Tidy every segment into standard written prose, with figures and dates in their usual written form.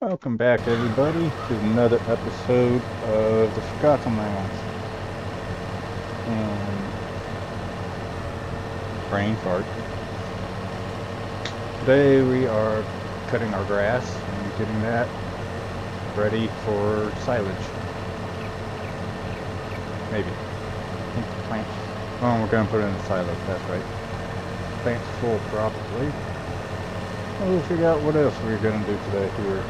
Welcome back, everybody, to another episode of the Forgotten Lands. And brain fart. Today we are cutting our grass and getting that ready for silage. Maybe. I think the plant. Oh, we're gonna put it in the silo. That's right. Plant's full, probably. We'll figure out what else we're gonna do today here.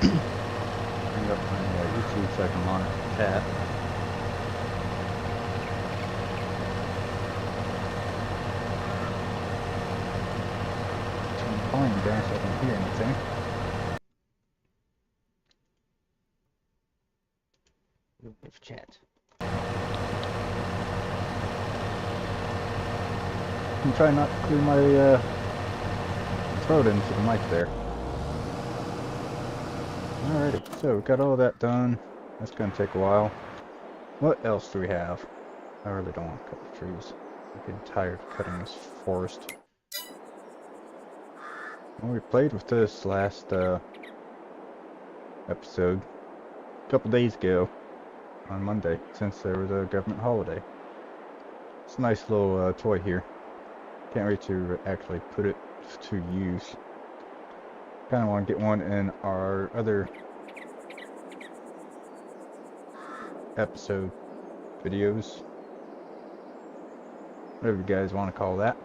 Bring up my YouTube so I can monitor the cat. Turn the volume down so I can hear anything. With chat. I'm trying not to clear my throat into the mic there. Alrighty, so we got all that done. That's gonna take a while. What else do we have? I really don't want to cut the trees. I'm getting tired of cutting this forest. Well, we played with this last episode a couple days ago on Monday, since there was a government holiday. It's a nice little toy here. Can't wait to actually put it to use. Kind of want to get one in our other episode videos, whatever you guys want to call that.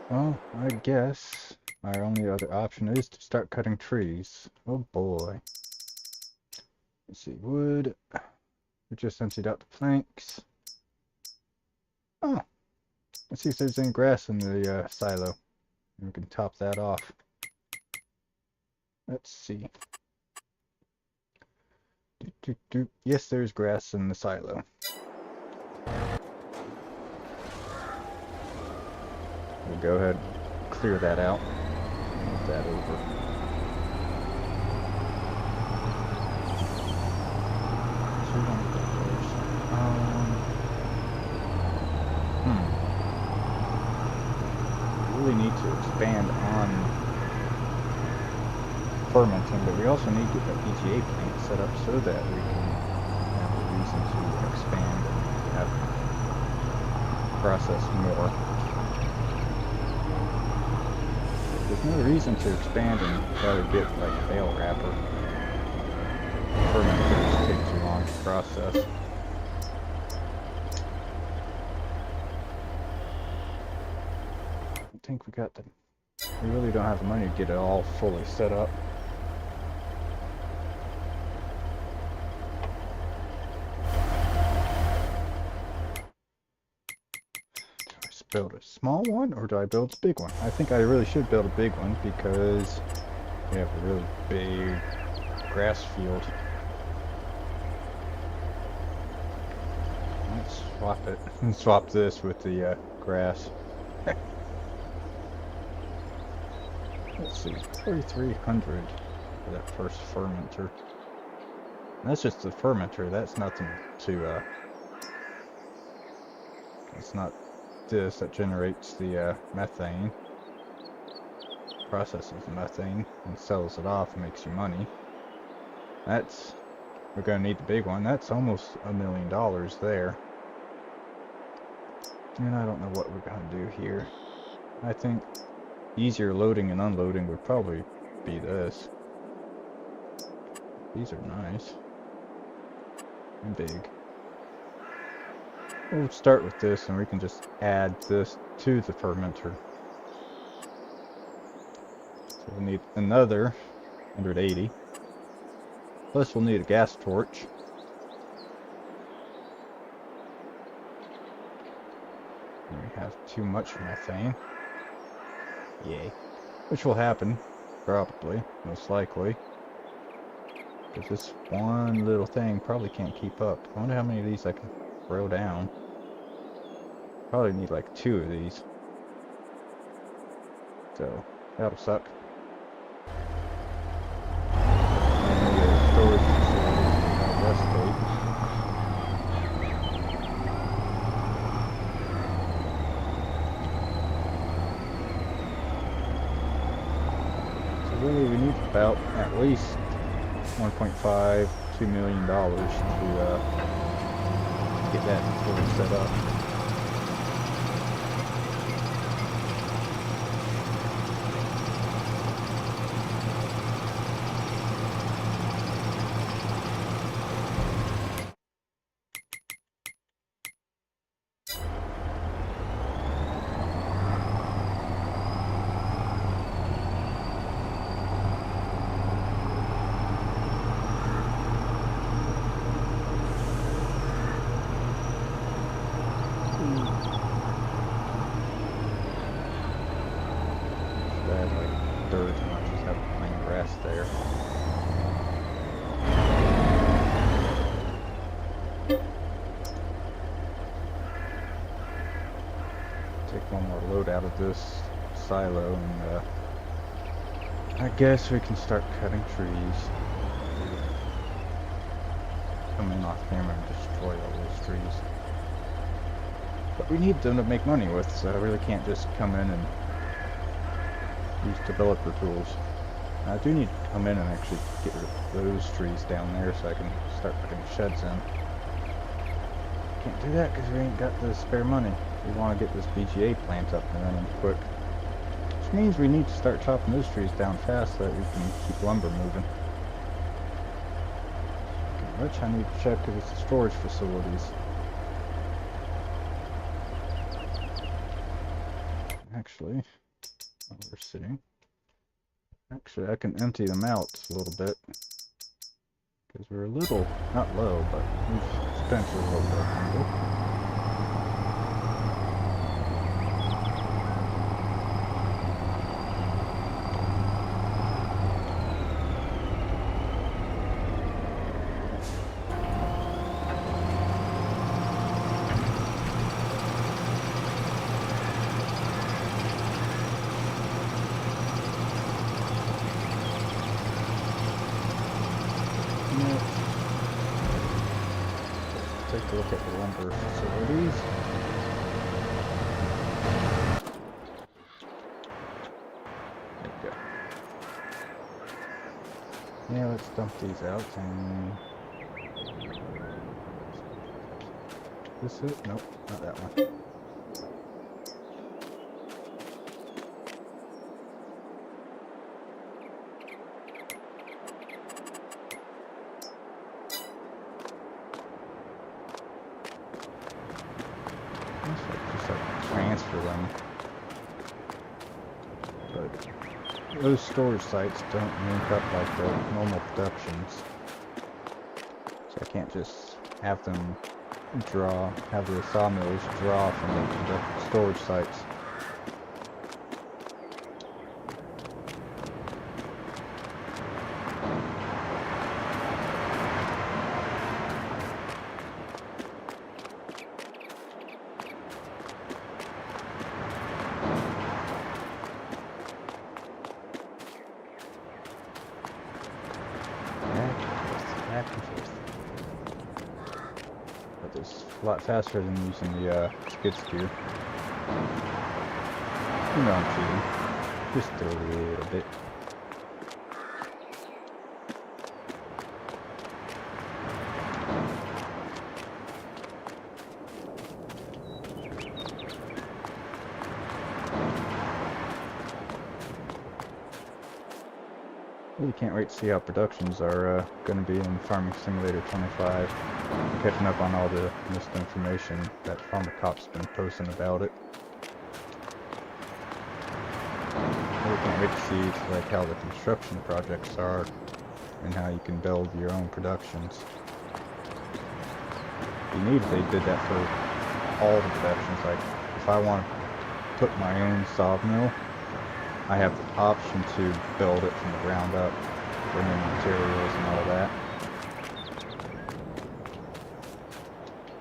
Well, I guess our only other option is to start cutting trees. Oh boy. Let's see, wood. We just emptied out the planks. Oh, let's see if there's any grass in the silo. We can top that off. Let's see. Yes, there's grass in the silo. We'll go ahead and clear that out. Move that over. We really need to expand on fermenting, but we also need to get that EGA plant set up so that we can have a reason to expand and have process more. There's no reason to expand and try to get like bale wrapper. Fermenters take too long to process. I think we really don't have the money to get it all fully set up. Build a small one or do I build a big one? I think I really should build a big one because we have a really big grass field. Let's swap it and swap this with the grass. Let's see, 4,300 for that first fermenter. And that's just the fermenter, that's nothing to it's not this that generates the methane, processes the methane and sells it off and makes you money. We're gonna need the big one. That's almost $1 million there. And I don't know what we're gonna do here. I think easier loading and unloading would probably be this. These are nice. and big. We'll start with this and we can just add this to the fermenter. So we'll need another 180. Plus we'll need a gas torch. And we have too much methane. Yay. Which will happen, probably, most likely. Because this one little thing probably can't keep up. I wonder how many of these I can throw down. Probably need like 2 of these. So, that'll suck. And storage facility, rest really we need about at least $1.5–2 million to get that sort of set up. Take one more load out of this silo and I guess we can start cutting trees. Come in off camera and destroy all those trees. But we need them to make money with, so I really can't just come in and use developer tools. I do need to come in and actually get rid of those trees down there so I can start putting sheds in. Can't do that because we ain't got the spare money. We want to get this BGA plant up and running quick. Which means we need to start chopping those trees down fast so that we can keep lumber moving. Which I need to check if it's storage facilities. Actually, while we're sitting, I can empty them out a little bit. Because we're a little, not low, but we've spent a little bit of lumber. Take a look at the lumber facilities. There we go. Yeah, let's dump these out and... Is this it? Nope, not that one. Transfer them, but those storage sites don't link up like the normal productions, so I can't just have them have the sawmills draw from the storage sites. But it's a lot faster than using the skid steer. You know I'm cheating. Just a little bit. Really can't wait to see how productions are going to be in Farming Simulator 25. I'm catching up on all the misinformation that Farmer Cop's been posting about it. Really can't wait to see like how the construction projects are and how you can build your own productions. It'd be neat if they did that for all the productions. Like if I want to put my own sawmill, I have the option to build it from the ground up, bring in materials and all that.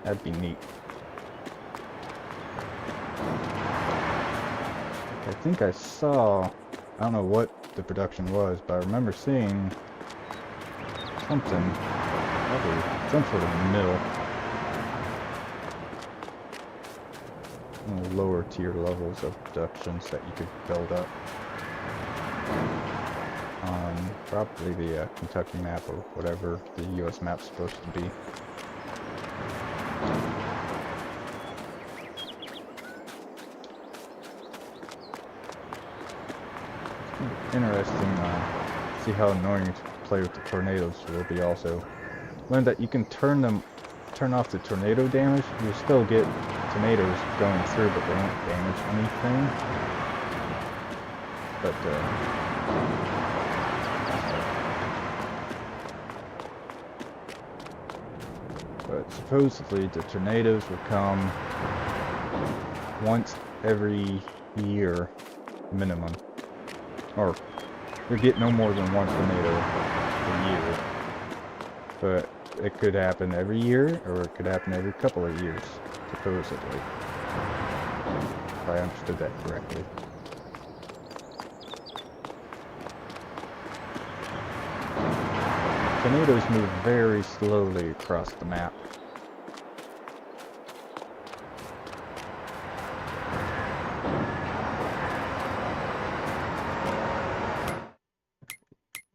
That'd be neat. I think I saw, I don't know what the production was, but I remember seeing something, probably some sort of mill. Lower tier levels of productions that you could build up on probably the Kentucky map or whatever the US map's supposed to be. Interesting, see how annoying to play with the tornadoes will be. Also learned that you can turn off the tornado damage. You still get tornadoes going through, but they won't damage anything. But supposedly the tornadoes will come once every year minimum, or you'll get no more than one tornado a year. But it could happen every year, or it could happen every couple of years, supposedly. If I understood that correctly. Tornadoes move very slowly across the map.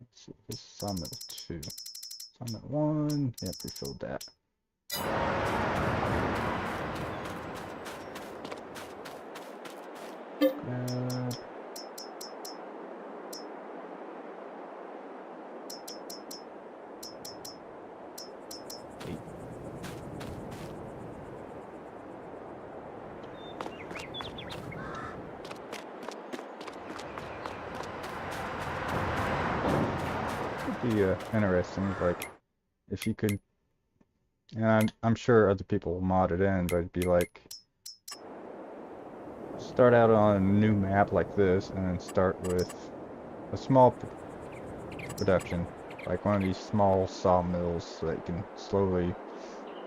Let's see, this is Sawmill 2. Sawmill 1, yep, we filled that. Be interesting, like if you could, and I'm sure other people will mod it in, but it'd be like start out on a new map like this and then start with a small production, like one of these small sawmills, so that you can slowly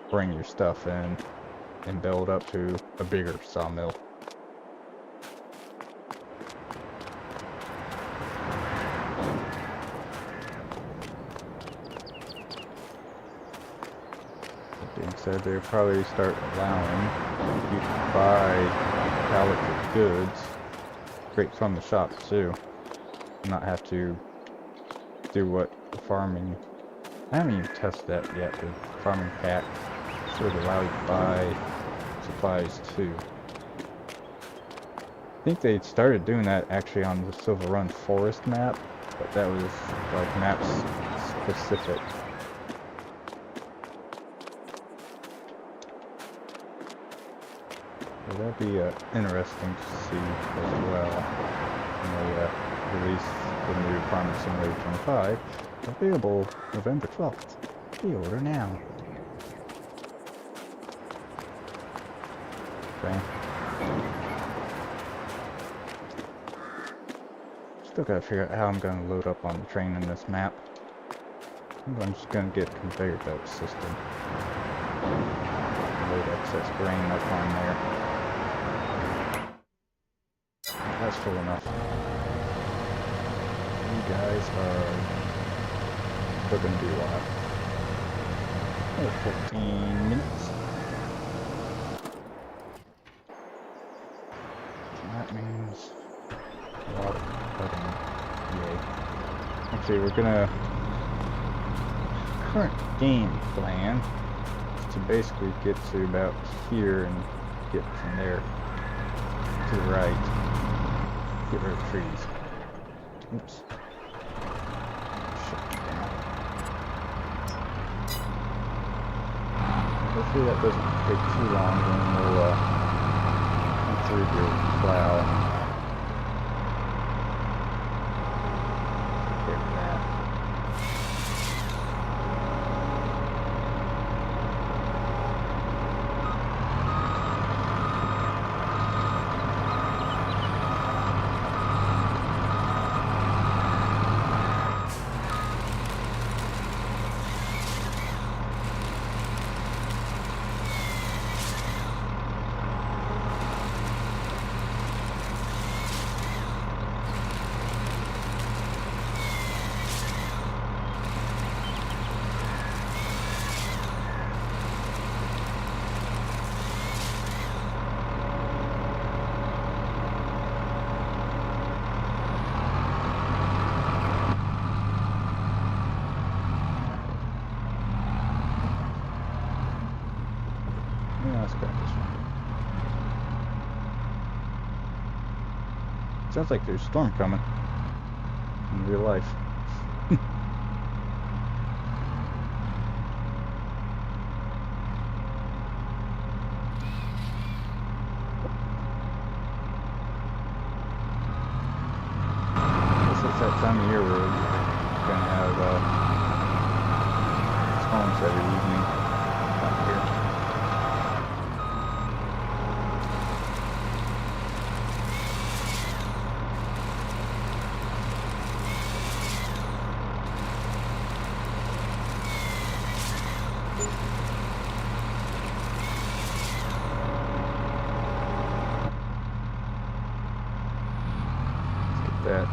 bring your stuff in and build up to a bigger sawmill. Said they'll probably start allowing you to buy pallets of goods straight from the shop too, and not have to do what the farming. I haven't even tested that yet. The farming pack should allow you to buy supplies too. I think they started doing that actually on the Silver Run Forest map, but that was like map specific. So that'd be interesting to see as well when they release the new Farming Simulator 25, available November 12th. Pre-order now. Okay. Still gotta figure out how I'm gonna load up on the train in this map. I'm just gonna get a conveyor belt system. Load excess grain up on there. That's full enough. You guys are still gonna be a while. Oh, 14 minutes. So that means a lot of cutting. Yay. Actually, we're gonna. Current game plan is to basically get to about here and get from there to the right. Get rid of trees. Oops. Hopefully that doesn't take too long, then we'll come through here with plow. Take care of that. Yeah, let's grab this one. Sounds like there's a storm coming in real life. Guess it's that time of year where we're gonna have storms every evening out here. That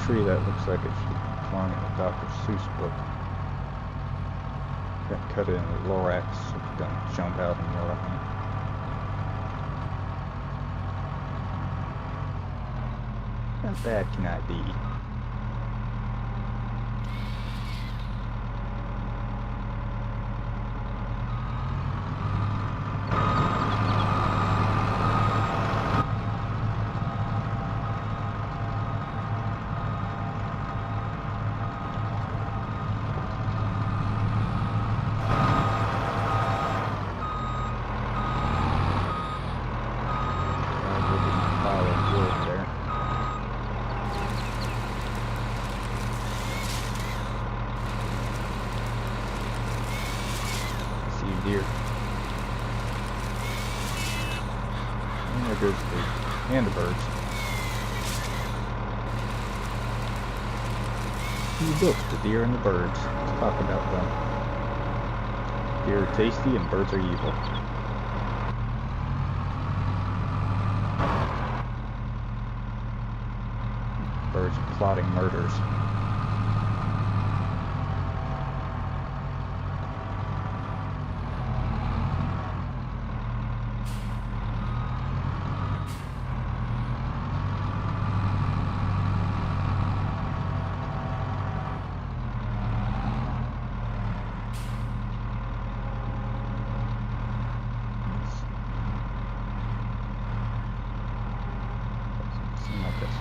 tree that looks like it should belong in a Dr. Seuss book. Got cut in with Lorax, so it's gonna jump out and yell at me. How bad can I be? Deer. And there goes the deer. And the birds. In the book, The Deer and the Birds. Let's talk about them. Deer are tasty and birds are evil. Birds are plotting murders.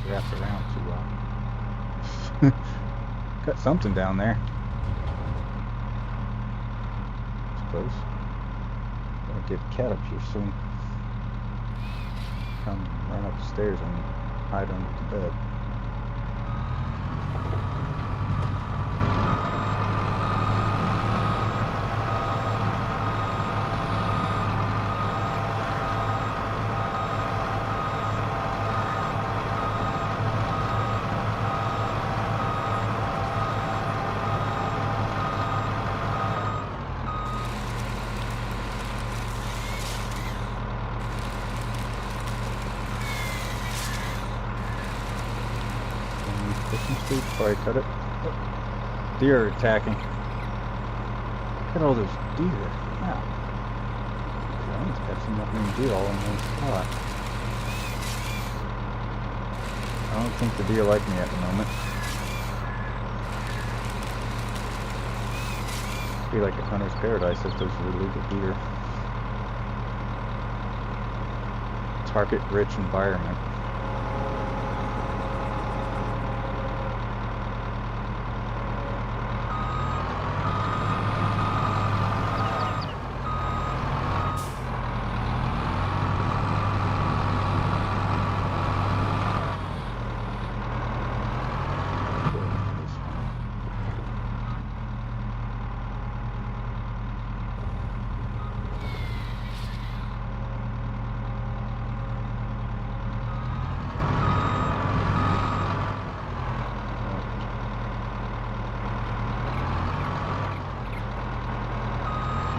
Wrapped around too well. Got something down there. I suppose. Gonna get a cat up here soon. Come run up the stairs and hide under the bed. Before I cut it. Oh, deer are attacking. Look at all those deer. Wow. Drones got some nothing to do all in one spot. I don't think the deer like me at the moment. It'd be like a hunter's paradise if those were legal deer. Target-rich environment.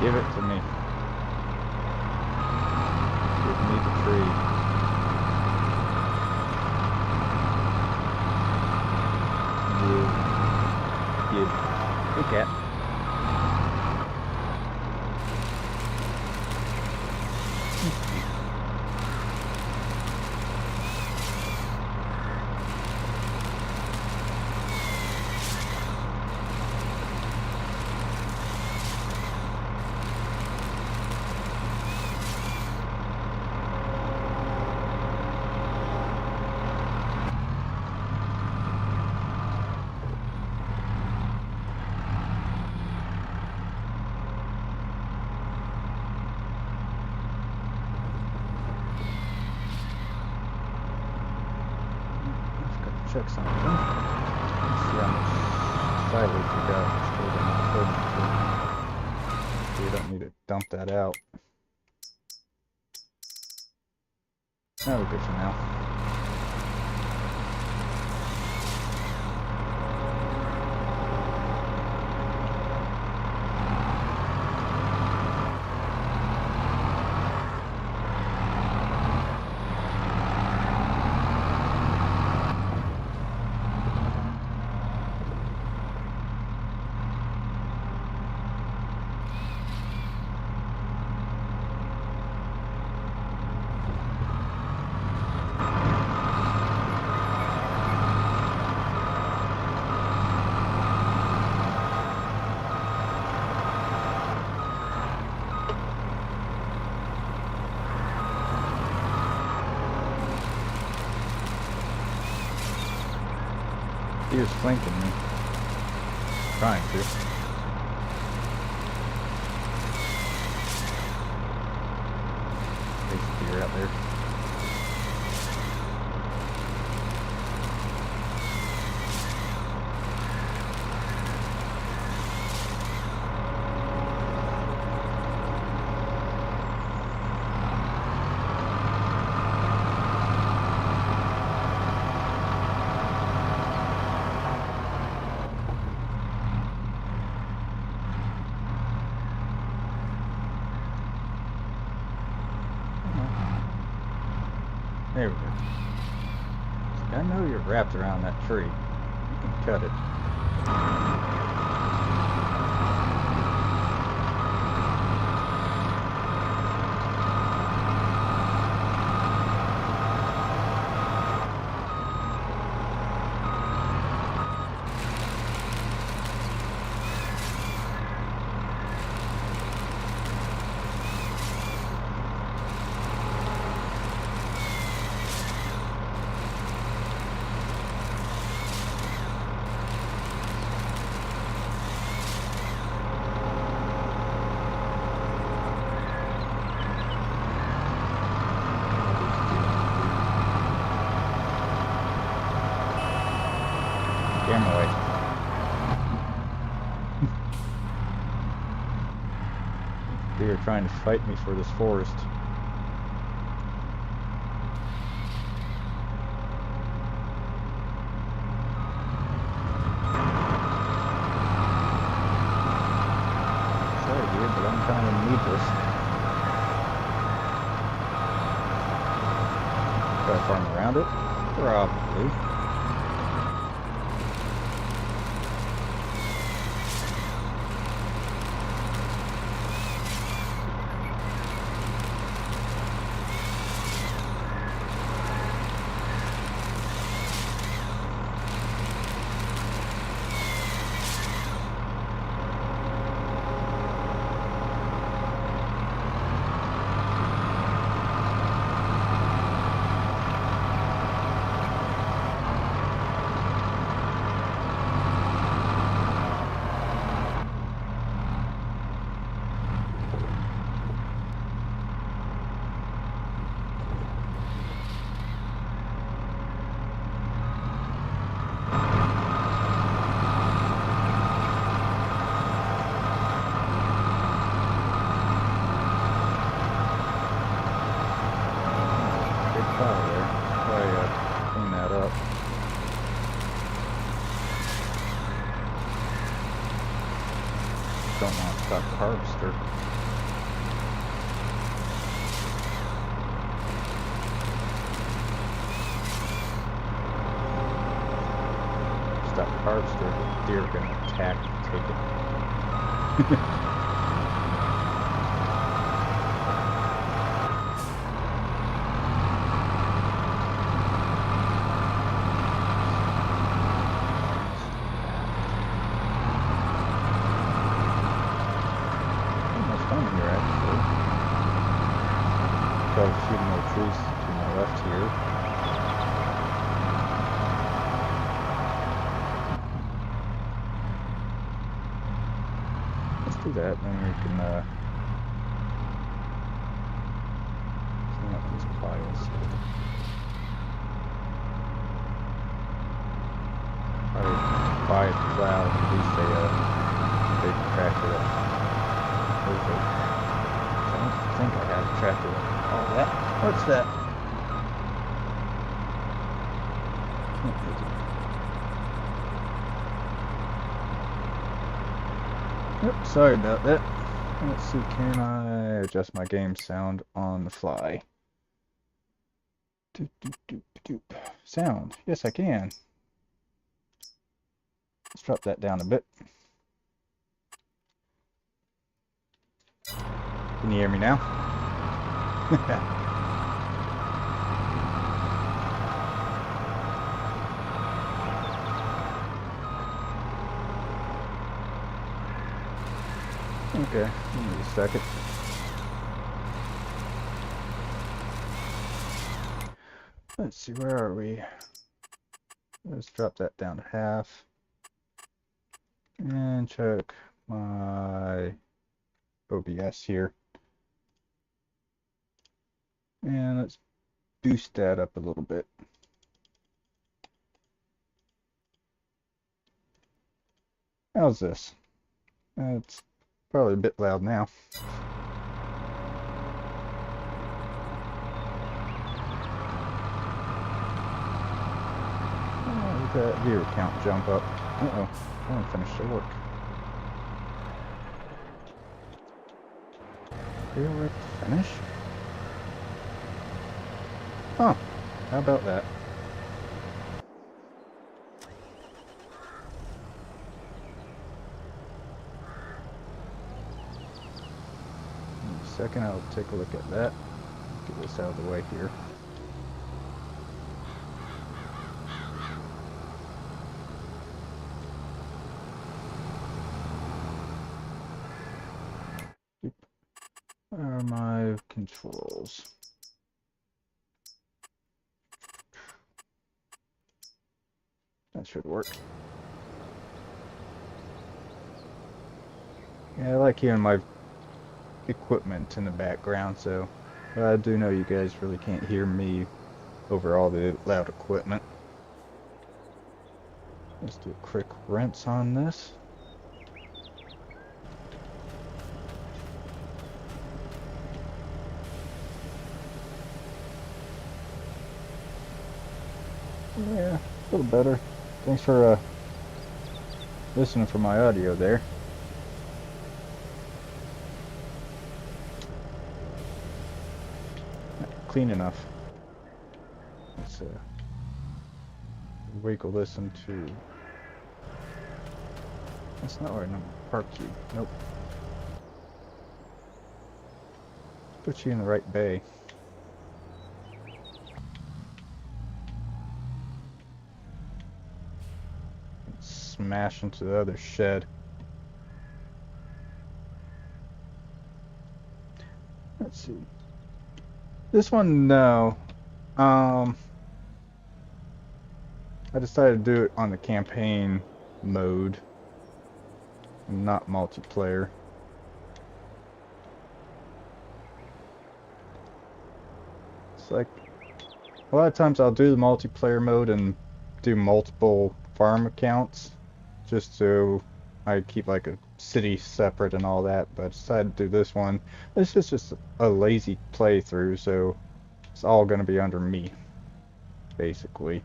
Give it to me. Give me the tree. Give. Hey, cat. Check something. Let's see how much silage we got stored in the fridge. We don't need to dump that out. Now we're good for now. He was flanking me. Trying to. There's a deer out there. There we go. I know you're wrapped around that tree. You can cut it. Camera away. They are trying to fight me for this forest. Sorry, dude, but I'm kind of needless. Do I farm around it? Probably. don't want to stop harvester. Stop harvester, deer are gonna attack and take it. Probably a few more trees to my left here. Let's do that, then we can clean up these piles. Probably buy a plow, at least a big tractor that over. I don't think I have a tractor that all that. What's that? Oops, sorry about that. Let's see, can I adjust my game sound on the fly? Doop, doop, doop, doop. Sound. Yes, I can. Let's drop that down a bit. Can you hear me now? Okay, give me a second. Let's see, where are we? Let's drop that down to half. And check my OBS here. And let's boost that up a little bit. How's this? It's probably a bit loud now. Oh, look at that viewer count jump up. Uh-oh, I want to finish the work. Are we finish? Huh, how about that? In a second, I'll take a look at that. Get this out of the way here. Where are my controls? That should work. Yeah, I like hearing my equipment in the background, so I do know you guys really can't hear me over all the loud equipment. Let's do a quick rinse on this. Yeah, a little better. Thanks for listening for my audio there. Clean enough. Let's wiggle this into... That's not right, no, park you. Nope. Put you in the right bay. Smash into the other shed. Let's see. This one, no. I decided to do it on the campaign mode, not multiplayer. It's like, a lot of times I'll do the multiplayer mode and do multiple farm accounts, just so I keep like a city separate and all that, but I decided to do this one. This is just a lazy playthrough, so it's all going to be under me, basically.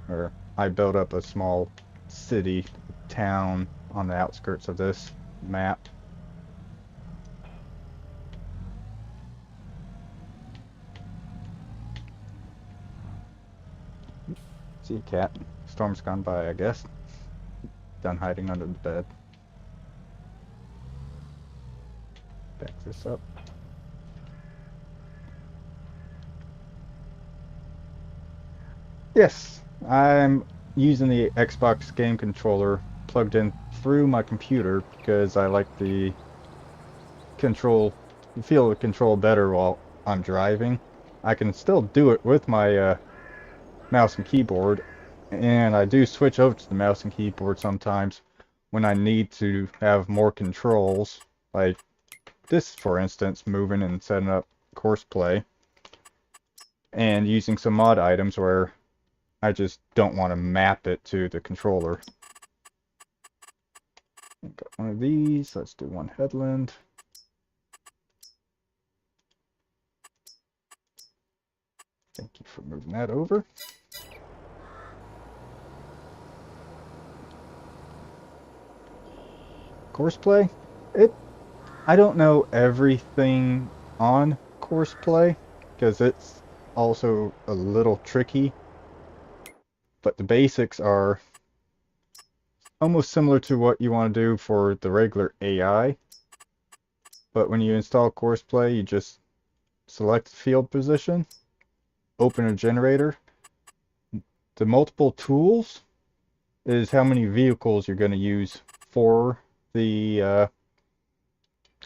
Or I built up a small city, town, on the outskirts of this map. See a cat. Storm's gone by, I guess. Done hiding under the bed. Back this up. Yes, I'm using the Xbox game controller plugged in through my computer because I like the feel the control better while I'm driving. I can still do it with my mouse and keyboard, and I do switch over to the mouse and keyboard sometimes when I need to have more controls, like this, for instance, moving and setting up course play, and using some mod items where I just don't want to map it to the controller. Got one of these. Let's do one headland. Thank you for moving that over. Course play. I don't know everything on course play because it's also a little tricky. But the basics are almost similar to what you want to do for the regular AI. But when you install course play, you just select the field position, open a generator. The multiple tools is how many vehicles you're going to use for the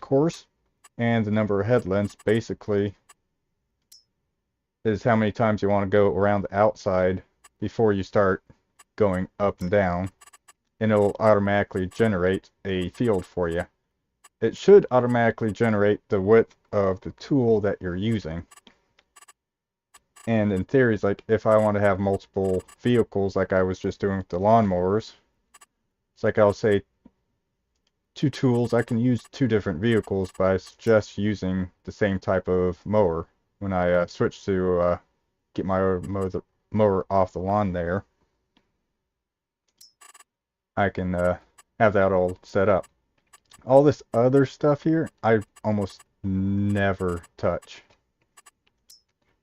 course, and the number of headlands basically is how many times you want to go around the outside before you start going up and down, and it'll automatically generate a field for you. It should automatically generate the width of the tool that you're using. And in theory, it's like if I want to have multiple vehicles like I was just doing with the lawnmowers, it's like I'll say 2 tools. I can use 2 different vehicles, but I suggest using the same type of mower. When I switch to get my mower off the lawn there, I can have that all set up. All this other stuff here, I almost never touch.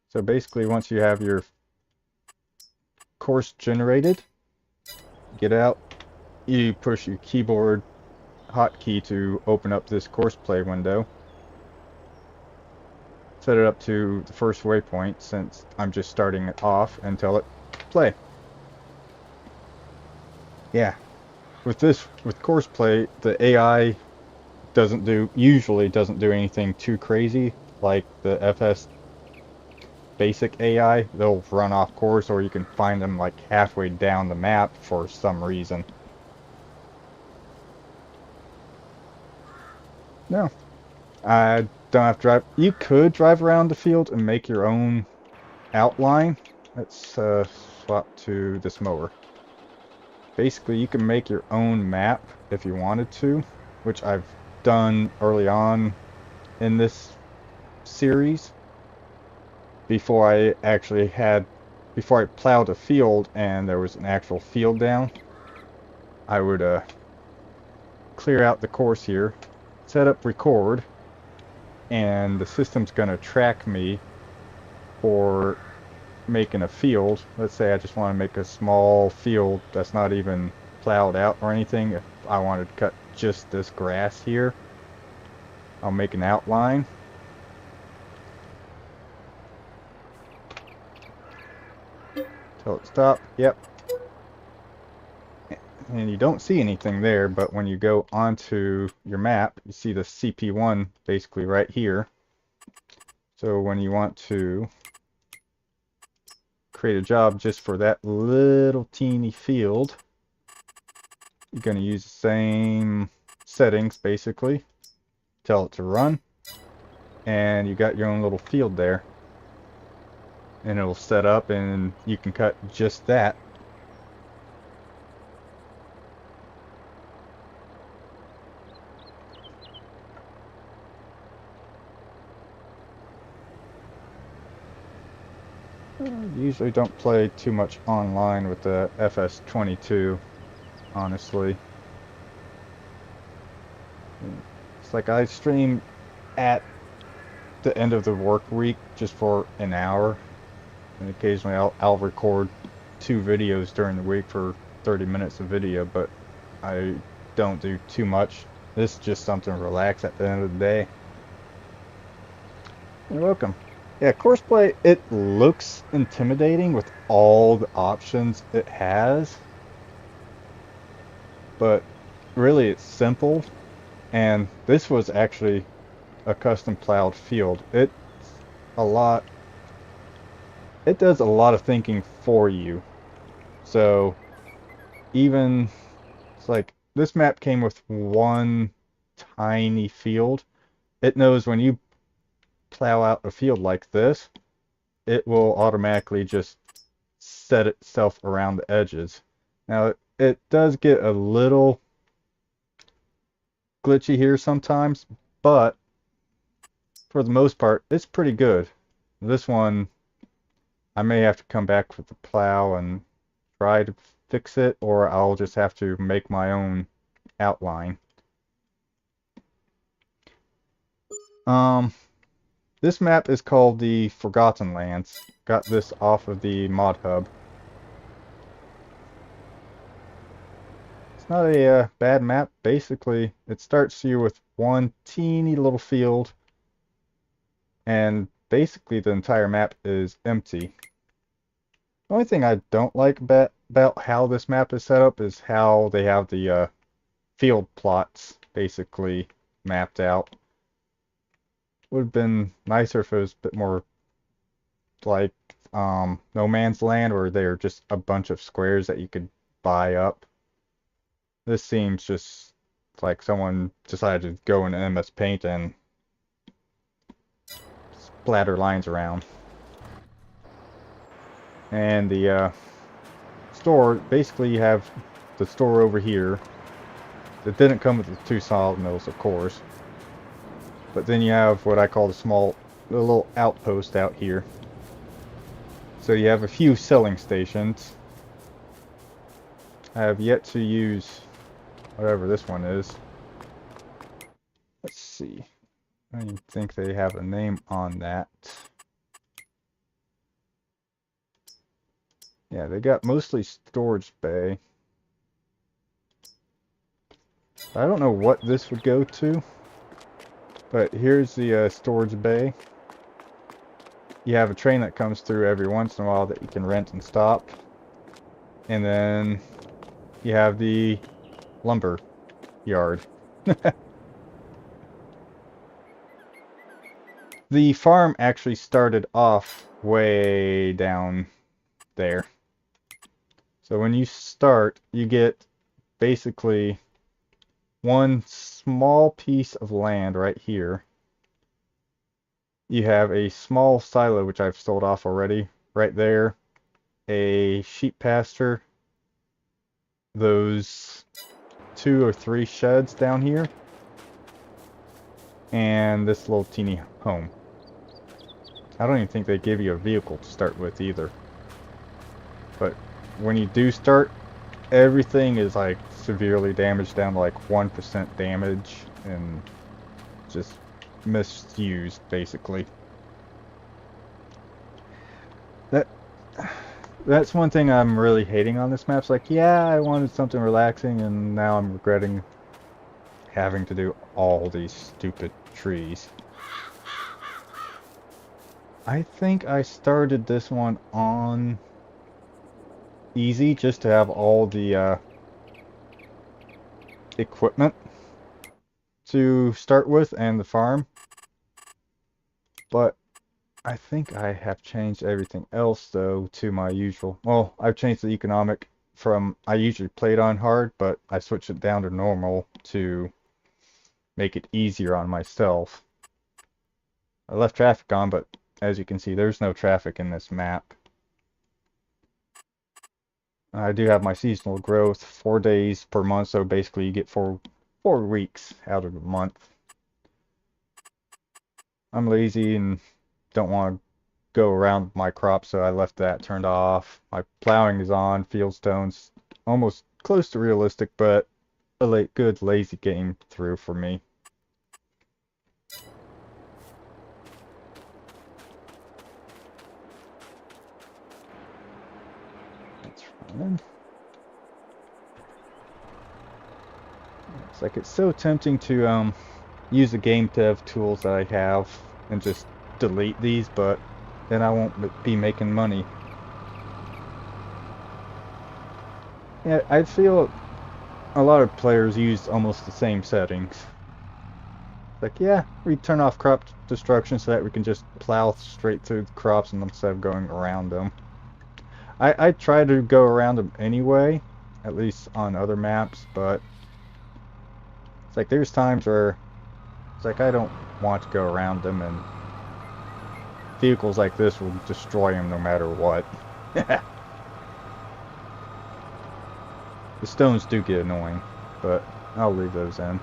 So basically, once you have your course generated, get out, you push your keyboard hotkey to open up this course play window. Set it up to the first waypoint since I'm just starting it off, and tell it play. Yeah, with course play, the AI usually doesn't do anything too crazy like the FS basic AI. They'll run off course, or you can find them like halfway down the map for some reason. No, I don't have to drive. You could drive around the field and make your own outline. Let's swap to this mower. Basically, you can make your own map if you wanted to, which I've done early on in this series. Before I plowed a field and there was an actual field down, I would clear out the course here, set up record, and the system's going to track me for making a field. Let's say I just want to make a small field that's not even plowed out or anything. If I wanted to cut just this grass here, I'll make an outline. Tell it stop. Yep. And you don't see anything there, but when you go onto your map, you see the CP1 basically right here. So when you want to create a job just for that little teeny field, you're going to use the same settings basically. Tell it to run, and you got your own little field there, and it'll set up and you can cut just that. Usually don't play too much online with the FS22, honestly. It's like I stream at the end of the work week just for an hour, and occasionally I'll record 2 videos during the week for 30 minutes of video, but I don't do too much. This is just something to relax at the end of the day. You're welcome. Yeah, Courseplay, it looks intimidating with all the options it has, but really it's simple. And this was actually a custom plowed field. A lot, it does a lot of thinking for you. So even, it's like this map came with one tiny field. It knows when you plow out a field like this, it will automatically just set itself around the edges. Now it does get a little glitchy here sometimes, but for the most part, it's pretty good. This one, I may have to come back with the plow and try to fix it, or I'll just have to make my own outline. This map is called the Forgotten Lands. Got this off of the Mod Hub. It's not a bad map. Basically, it starts you with one teeny little field, and basically the entire map is empty. The only thing I don't like about how this map is set up is how they have the field plots basically mapped out. Would have been nicer if it was a bit more like No Man's Land, where they're just a bunch of squares that you could buy up. This seems just like someone decided to go in MS Paint and splatter lines around. And the store, basically you have the store over here. It didn't come with the 2 solid mills, of course. But then you have what I call the little outpost out here. So you have a few selling stations. I have yet to use whatever this one is. Let's see. I don't even think they have a name on that. Yeah, they got mostly storage bay. I don't know what this would go to, but here's the storage bay. You have a train that comes through every once in a while that you can rent and stop. And then you have the lumber yard. The farm actually started off way down there. So when you start, you get basically one small piece of land right here. You have a small silo, which I've sold off already, right there. A sheep pasture. Those 2 or 3 sheds down here. And this little teeny home. I don't even think they give you a vehicle to start with either. But when you do start, everything is like severely damaged down to like 1% damage and just misused basically. That's one thing I'm really hating on this map. It's like, yeah, I wanted something relaxing and now I'm regretting having to do all these stupid trees. I think I started this one on easy just to have all the equipment to start with and the farm. But I think I have changed everything else though to my usual. Well, I've changed the economic from I usually played on hard, but I switched it down to normal to make it easier on myself. I left traffic on, but as you can see, there's no traffic in this map. I do have my seasonal growth, 4 days per month, so basically you get 4 weeks out of the month. I'm lazy and don't want to go around my crops, so I left that turned off. My plowing is on, fieldstones almost close to realistic, but a good lazy game through for me. And it's like it's so tempting to use the game dev tools that I have and just delete these, but then I won't be making money. Yeah, I feel a lot of players use almost the same settings. Like, yeah, we turn off crop destruction so that we can just plow straight through the crops instead of going around them. I try to go around them anyway, at least on other maps, but it's like there's times where it's like I don't want to go around them, and vehicles like this will destroy them no matter what. The stones do get annoying, but I'll leave those in.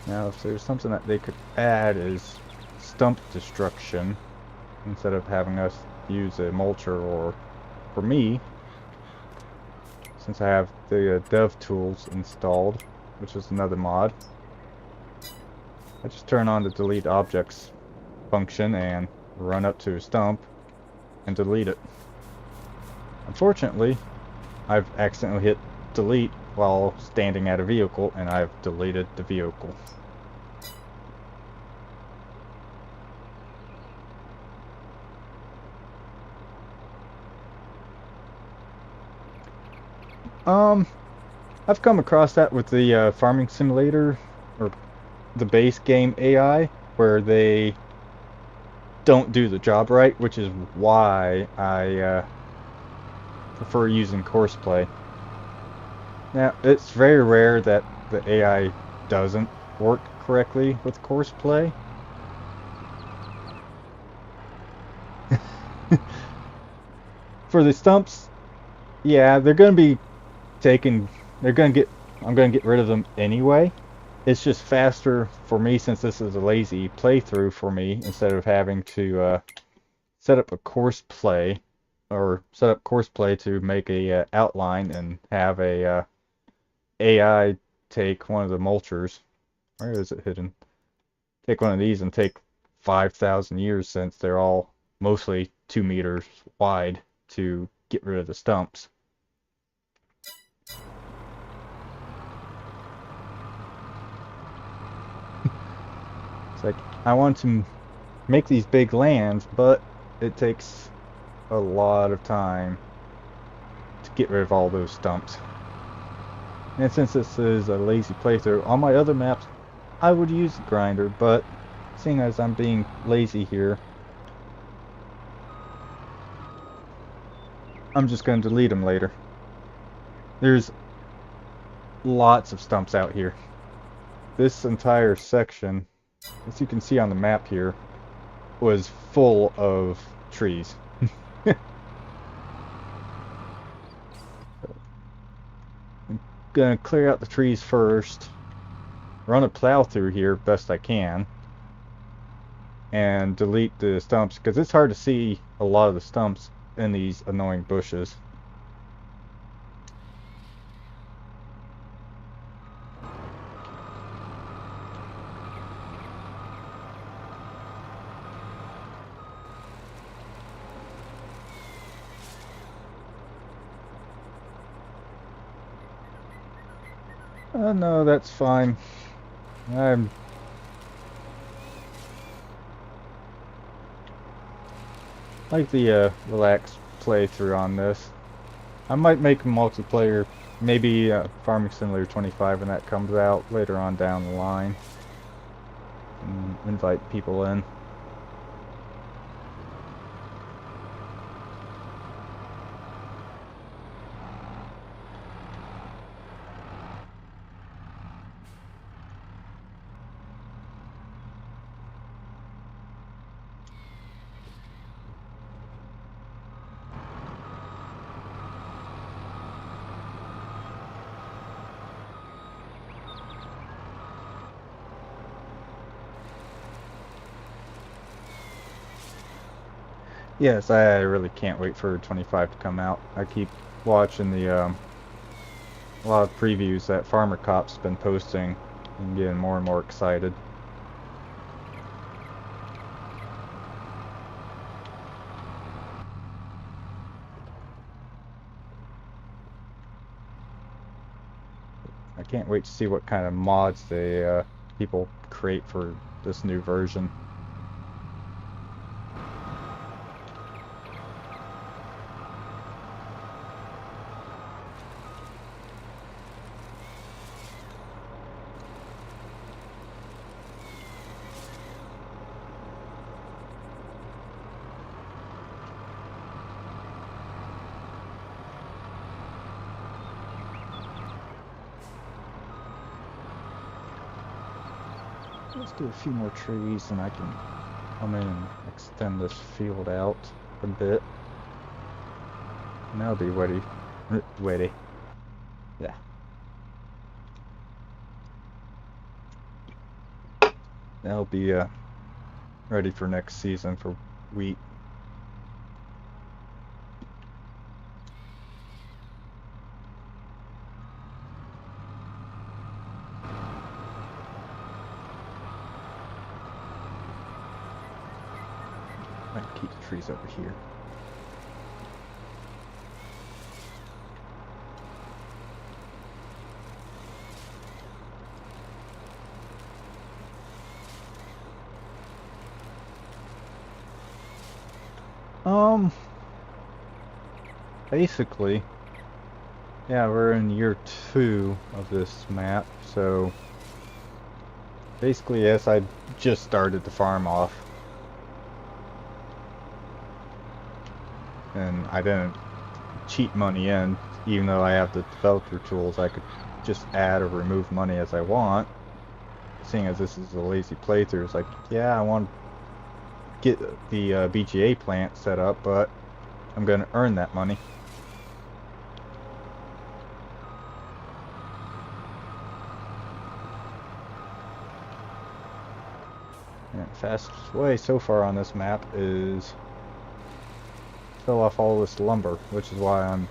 Now, if there's something that they could add is stump destruction, instead of having us use a mulcher, or for me, since I have the dev tools installed, which is another mod, I just turn on the delete objects function and run up to a stump and delete it. Unfortunately, I've accidentally hit delete while standing at a vehicle, and I've deleted the vehicle. I've come across that with the farming simulator, or the base game AI, where they don't do the job right, which is why I prefer using Courseplay. Now, it's very rare that the AI doesn't work correctly with Courseplay. For the stumps, yeah, they're going to be taken, they're going to get, I'm going to get rid of them anyway. It's just faster for me, since this is a lazy playthrough for me, instead of having to set up a Courseplay, or set up Courseplay to make a outline and have a AI take one of the mulchers. Where is it hidden? Take one of these and take 5,000 years, since they're all mostly 2 meters wide, to get rid of the stumps. It's like, I want to make these big lands, but it takes a lot of time to get rid of all those stumps. And since this is a lazy playthrough, on my other maps I would use the grinder, but seeing as I'm being lazy here, I'm just going to delete them later. There's lots of stumps out here. This entire section, as you can see on the map here, was full of trees. I'm gonna clear out the trees first, run a plow through here best I can, and delete the stumps, because it's hard to see a lot of the stumps in these annoying bushes. No, that's fine. I'm like the relaxed playthrough on this. I might make a multiplayer, maybe Farming Simulator 25 when that comes out later on down the line, and invite people in. Yes, I really can't wait for 25 to come out. I keep watching the a lot of previews that Farmer Cop's been posting and getting more and more excited. I can't wait to see what kind of mods they people create for this new version. Let's do a few more trees and I can come in and extend this field out a bit. And that'll be ready. Ready. Yeah. That'll be ready for next season for wheat. I can keep the trees over here. Basically, yeah, we're in year 2 of this map, so basically, yes, I just started the farm off. And I didn't cheat money in, even though I have the developer tools. I could just add or remove money as I want. Seeing as this is a lazy playthrough, it's like, yeah, I want to get the BGA plant set up, but I'm going to earn that money. And the fastest way so far on this map is fill off all this lumber, which is why I'm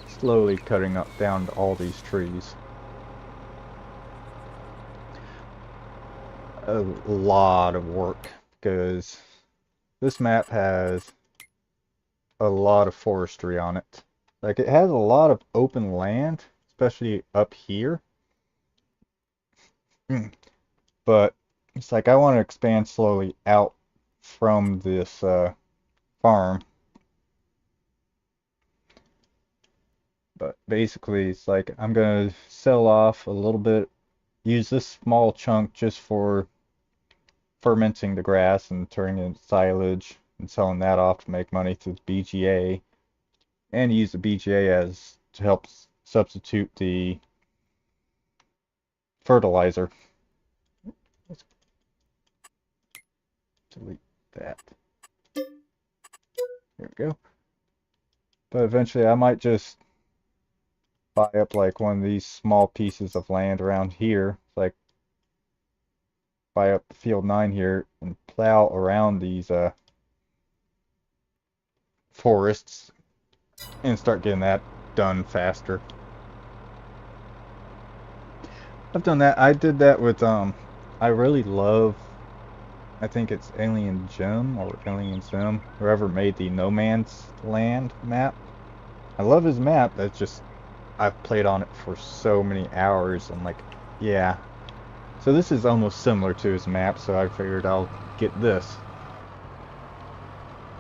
slowly cutting up down to all these trees. A lot of work, because this map has a lot of forestry on it. Like, it has a lot of open land, especially up here. But it's like I want to expand slowly out from this farm. But basically, it's like I'm going to sell off a little bit, use this small chunk just for fermenting the grass and turning it into silage and selling that off to make money through the BGA, and use the BGA as to help substitute the fertilizer. Let's delete that. There we go. But eventually I might just buy up like one of these small pieces of land around here, like buy up field 9 here and plow around these forests and start getting that done faster. I've done that. I did that with I really love, I think it's Alien Gem or Alien Sim, whoever made the No Man's Land map. I love his map. That's just, I've played on it for so many hours. I'm like, yeah. So this is almost similar to his map, so I figured I'll get this.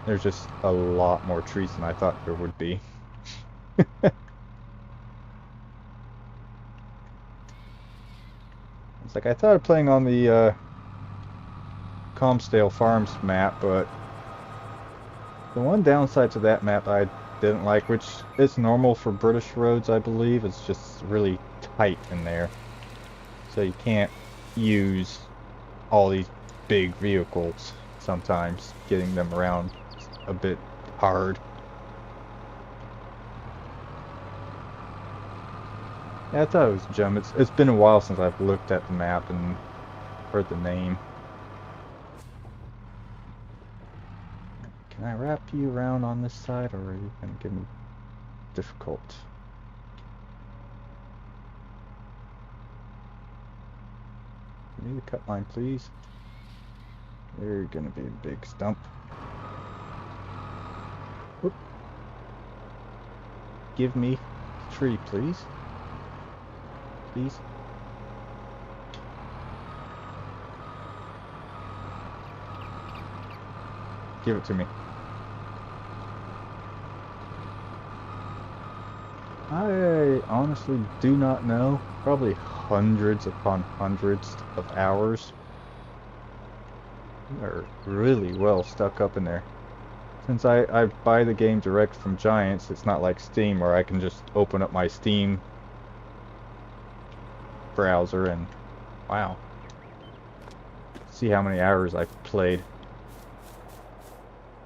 There's just a lot more trees than I thought there would be. It's like I thought of playing on the Comsdale Farms map, but the one downside to that map I didn't like, which is normal for British roads, I believe, it's just really tight in there. So you can't use all these big vehicles sometimes. Getting them around is a bit hard. Yeah, I thought it was Gem. It's been a while since I've looked at the map and heard the name. I wrap you around on this side, or are you gonna give me difficult? Give me the cut line, please. You're gonna be a big stump. Whoop. Give me the tree, please. Please. Give it to me. I honestly do not know. Probably hundreds upon hundreds of hours. We are really well stuck up in there. Since I buy the game direct from Giants, it's not like Steam where I can just open up my Steam browser and wow. See how many hours I've played.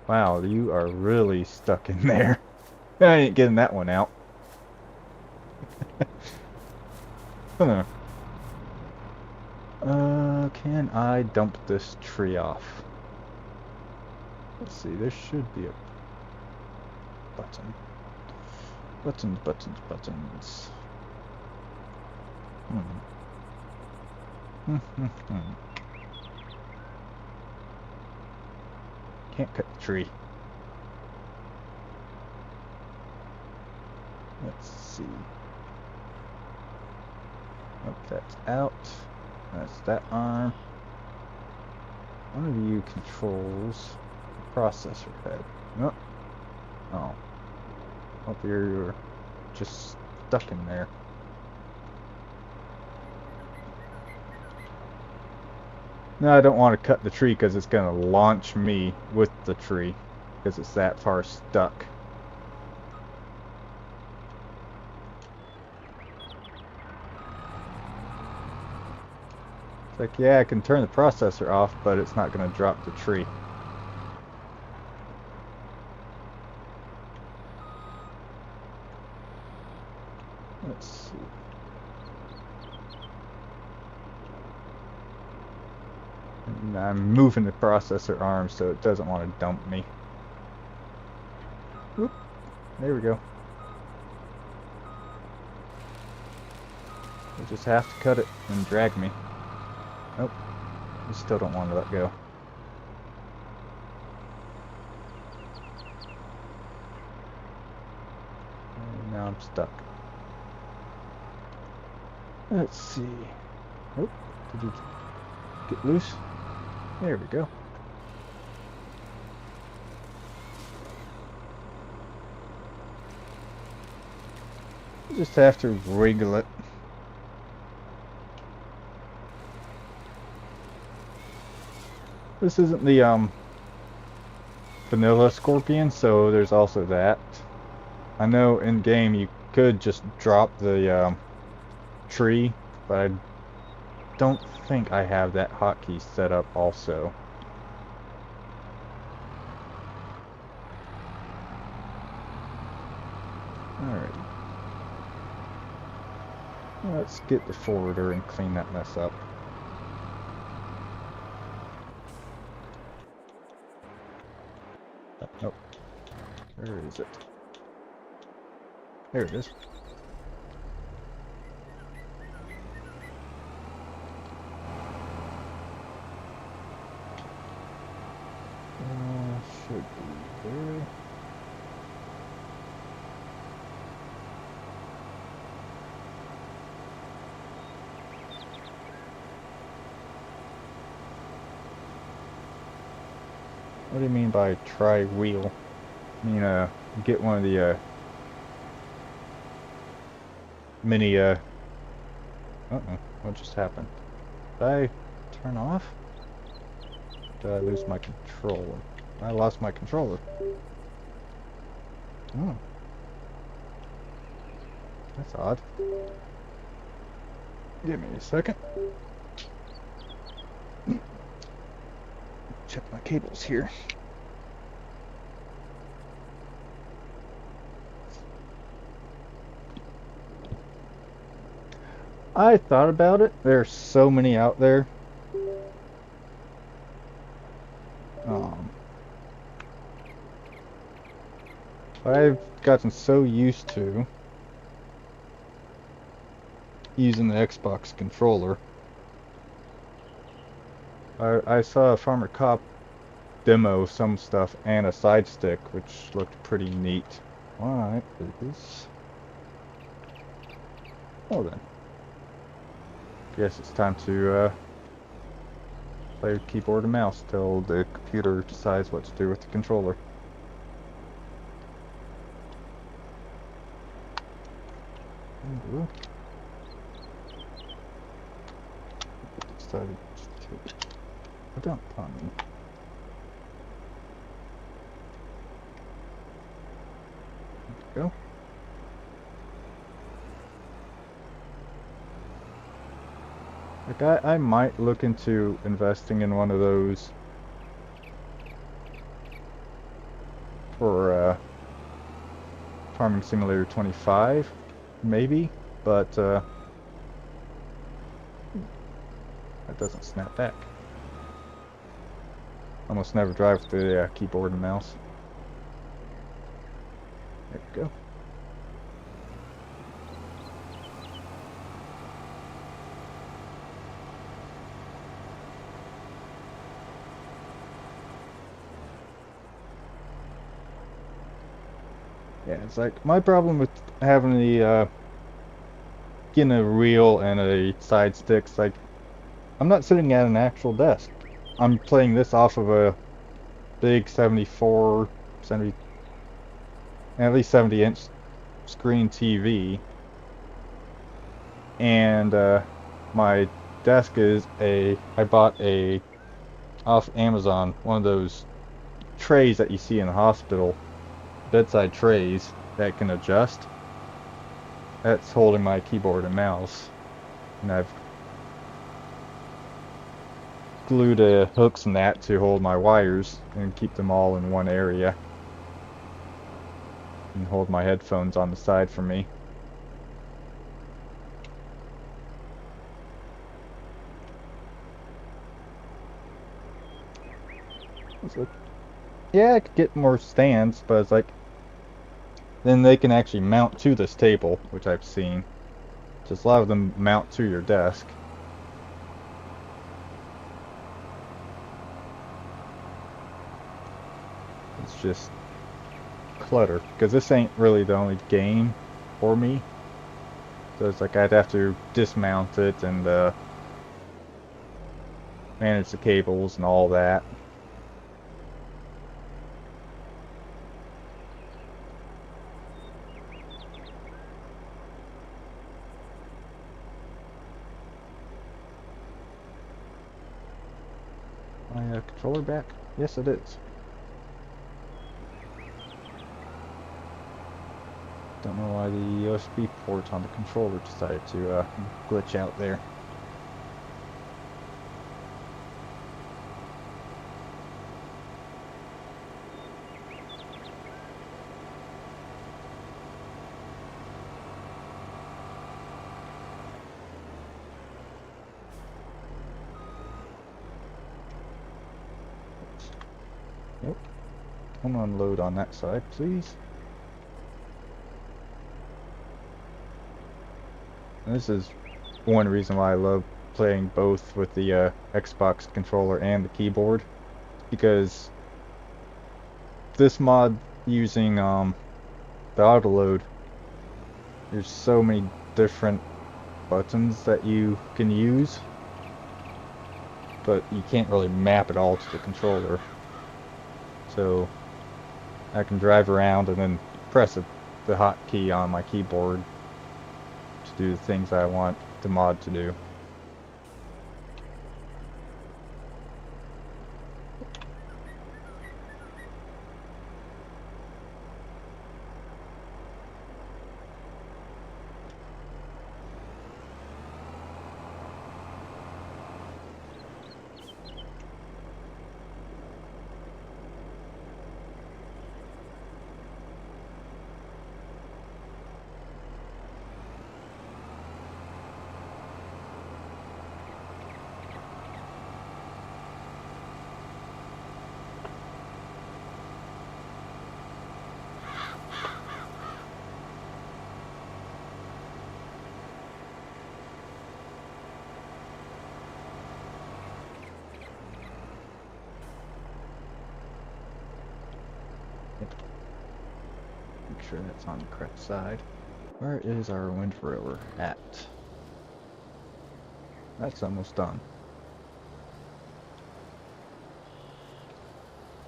Wow, you are really stuck in there. I ain't getting that one out. Huh. Can I dump this tree off? Let's see, there should be a button. Buttons, buttons, buttons. Can't cut the tree. Let's see. Oh, that's out. That's that arm. One of you controls the processor head. Oh. Oh. Up here you're just stuck in there. No, I don't want to cut the tree because it's going to launch me with the tree because it's that far stuck. It's like, yeah, I can turn the processor off, but it's not going to drop the tree. Let's see. And I'm moving the processor arm so it doesn't want to dump me. Whoop. There we go. You just have to cut it and drag me. Nope. I still don't want to let go. And now I'm stuck. Let's see. Oh, did you get loose? There we go. You just have to wriggle it. This isn't the vanilla Scorpion, so there's also that. I know in game you could just drop the tree, but I don't think I have that hotkey set up also. Alright. Let's get the forwarder and clean that mess up. Nope. Where is it? There it is. Should be there. What do you mean by tri-wheel? I mean, get one of the, mini, what just happened? Did I turn off? Did I lose my controller? I lost my controller. Oh. That's odd. Give me a second. Check my cables here. I thought about it. There's so many out there. I've gotten so used to using the Xbox controller. I saw a Farmer Cop demo some stuff and a side stick, which looked pretty neat. Alright, please. Oh then. Guess it's time to play with keyboard and mouse till the computer decides what to do with the controller. Ooh. Decided to dump on me. There we go. Like I might look into investing in one of those for Farming Simulator 25, maybe, but that doesn't snap back. Almost never drive with the keyboard and mouse. There we go. Yeah, it's like my problem with having the getting a reel and a side stick's like I'm not sitting at an actual desk. I'm playing this off of a big 74, 70, at least 70-inch screen TV, and my desk is I bought a off Amazon, one of those trays that you see in the hospital, bedside trays that can adjust. That's holding my keyboard and mouse, and I've glued hooks and that to hold my wires and keep them all in one area, and hold my headphones on the side for me. So, yeah, I could get more stands, but it's like then they can actually mount to this table, which I've seen. Just a lot of them mount to your desk. It's just clutter, because this ain't really the only game for me. So it's like I'd have to dismount it and manage the cables and all that. My controller back? Yes, it is. Don't know why the USB port on the controller decided to glitch out there. Nope. Come unload on that side, please. And this is one reason why I love playing both with the Xbox controller and the keyboard, because this mod using the autoload, there's so many different buttons that you can use, but you can't really map it all to the controller. So I can drive around and then press the hotkey on my keyboard to do the things I want the mod to do. sure that's on the correct side. Where is our wind rower at? That's almost done.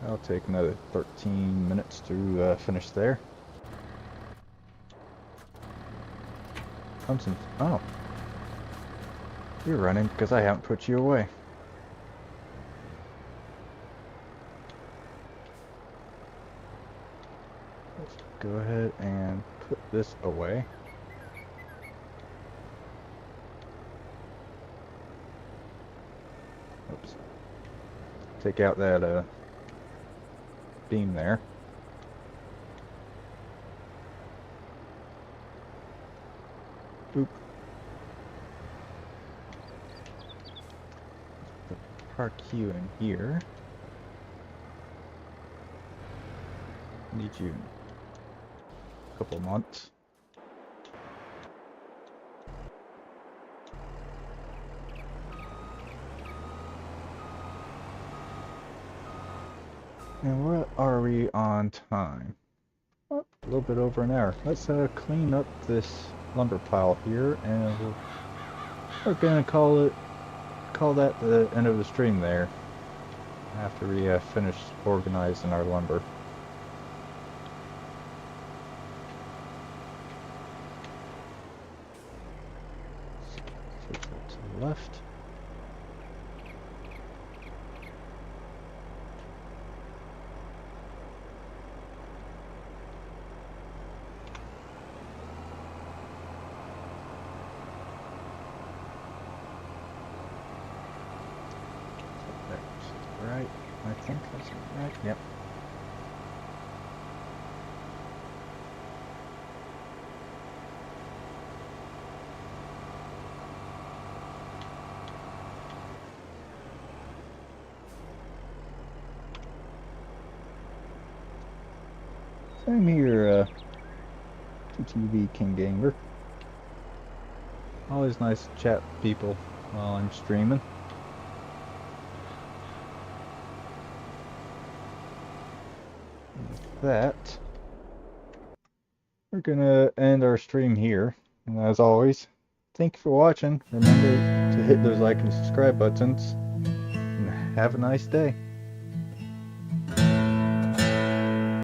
I'll take another 13 minutes to finish there. Thompson, oh. You're running because I haven't put you away. Let's go ahead and put this away. Oops. Take out that beam there. Boop. Park you in here. Need you a couple months. And what are we on time? Oh, a little bit over an hour. Let's clean up this lumber pile here, and we're gonna call that the end of the stream there. After we finish organizing our lumber. Switch that to the left. Right, I think that's right. Yep. Same here, TTV King Gamer. Always nice to chat with people while I'm streaming. That, we're gonna end our stream here. And as always, thank you for watching. Remember to hit those like and subscribe buttons. And have a nice day.